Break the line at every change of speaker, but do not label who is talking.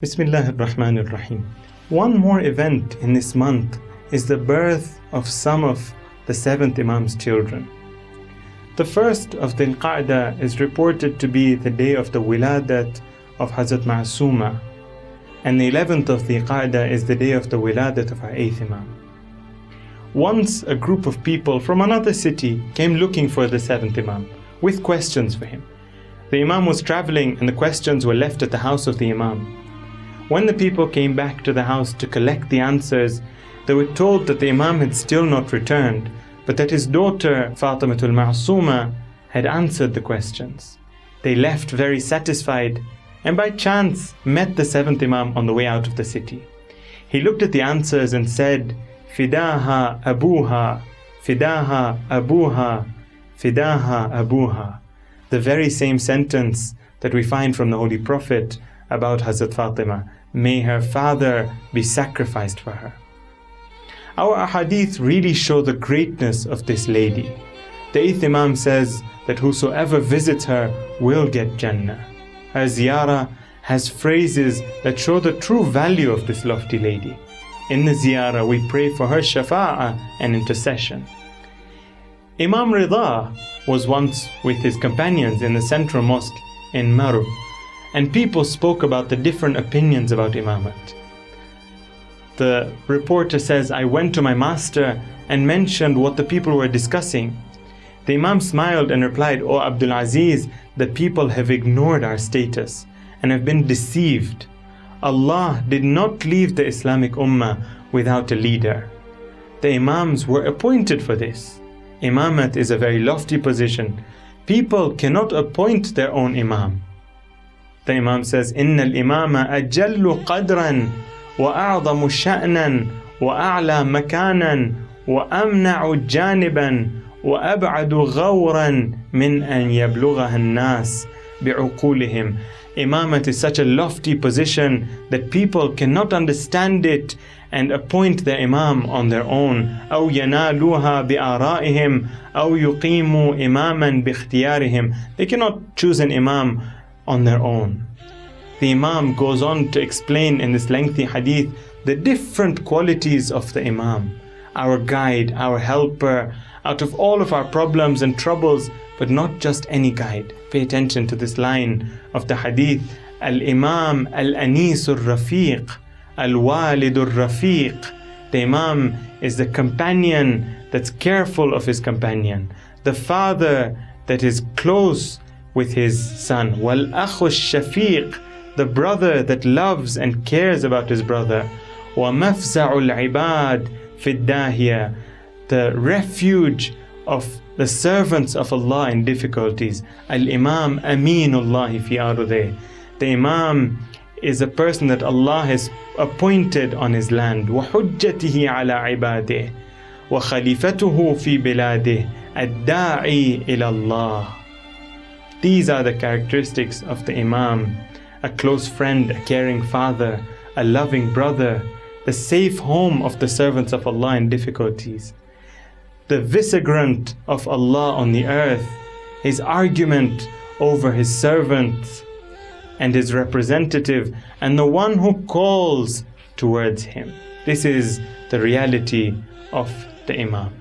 Bismillah ar-Rahman ar-Rahim. One more event in this month is the birth of some of the seventh Imam's children. The first of Dhul Qa'dah is reported to be the day of the wiladat of Hazrat Ma'asuma, and the 11th of Dhul Qa'dah is the day of the wiladat of our 8th Imam. Once a group of people from another city came looking for the 7th Imam with questions for him. The Imam was traveling and the questions were left at the house of the Imam. When the people came back to the house to collect the answers, they were told that the Imam had still not returned, but that his daughter Fatimatul Ma'asuma had answered the questions. They left very satisfied and by chance met the 7th Imam on the way out of the city. He looked at the answers and said, Fidaha abuha, Fidaha abuha, Fidaha abuha. The very same sentence that we find from the Holy Prophet about Hazrat Fatima. May her father be sacrificed for her. Our ahadith really show the greatness of this lady. The 8th Imam says that whosoever visits her will get Jannah. Her ziyarah has phrases that show the true value of this lofty lady. In the ziyarah we pray for her shafa'ah and intercession. Imam al-Ridha was once with his companions in the central mosque in Marw, and people spoke about the different opinions about Imamat. The reporter says, I went to my master and mentioned what the people were discussing. The Imam smiled and replied, O Abdul Aziz, the people have ignored our status and have been deceived. Allah did not leave the Islamic Ummah without a leader. The Imams were appointed for this. Imamat is a very lofty position. People cannot appoint their own Imam. The Imam says, إِنَّ الْإِمَامَ أَجَلُّ قَدْرًا وَأَعْظَمُ شَأْنًا وَأَعْلَى مَكَانًا وَأَمْنَعُ جَانِبًا وَأَبْعَدُ غَوْرًا مِنْ أَنْ يَبْلُغَهَا النَّاسِ بِعُقُولِهِمْ. Imamat is such a lofty position that people cannot understand it and appoint their Imam on their own. أَوْ يَنَالُوهَا بِآرَائِهِمْ أَوْ يُقِيمُوا إِمَامًا بِاخْتِيَارِهِمْ. They cannot choose an Imam on their own. The Imam goes on to explain in this lengthy hadith the different qualities of the Imam, our guide, our helper, out of all of our problems and troubles, but not just any guide. Pay attention to this line of the hadith, Al-Imam Al-Anis Al-Rafiq, Al-Walid Al-Rafiq. The Imam is the companion that's careful of his companion, the father that is close with his son, wal akhu shafiq, the brother that loves and cares about his brother, wa mafza'ul ibad fid dahiya, the refuge of the servants of Allah in difficulties. Al Imam aminullah fi ardih. The Imam is a person that Allah has appointed on his land. Wa hujjatihi ala ibadih wa khalifatuhu fi biladih ad-da'i ila Allah. These are the characteristics of the Imam: a close friend, a caring father, a loving brother, the safe home of the servants of Allah in difficulties, the vicegerent of Allah on the earth, his argument over his servants and his representative, and the one who calls towards him. This is the reality of the Imam.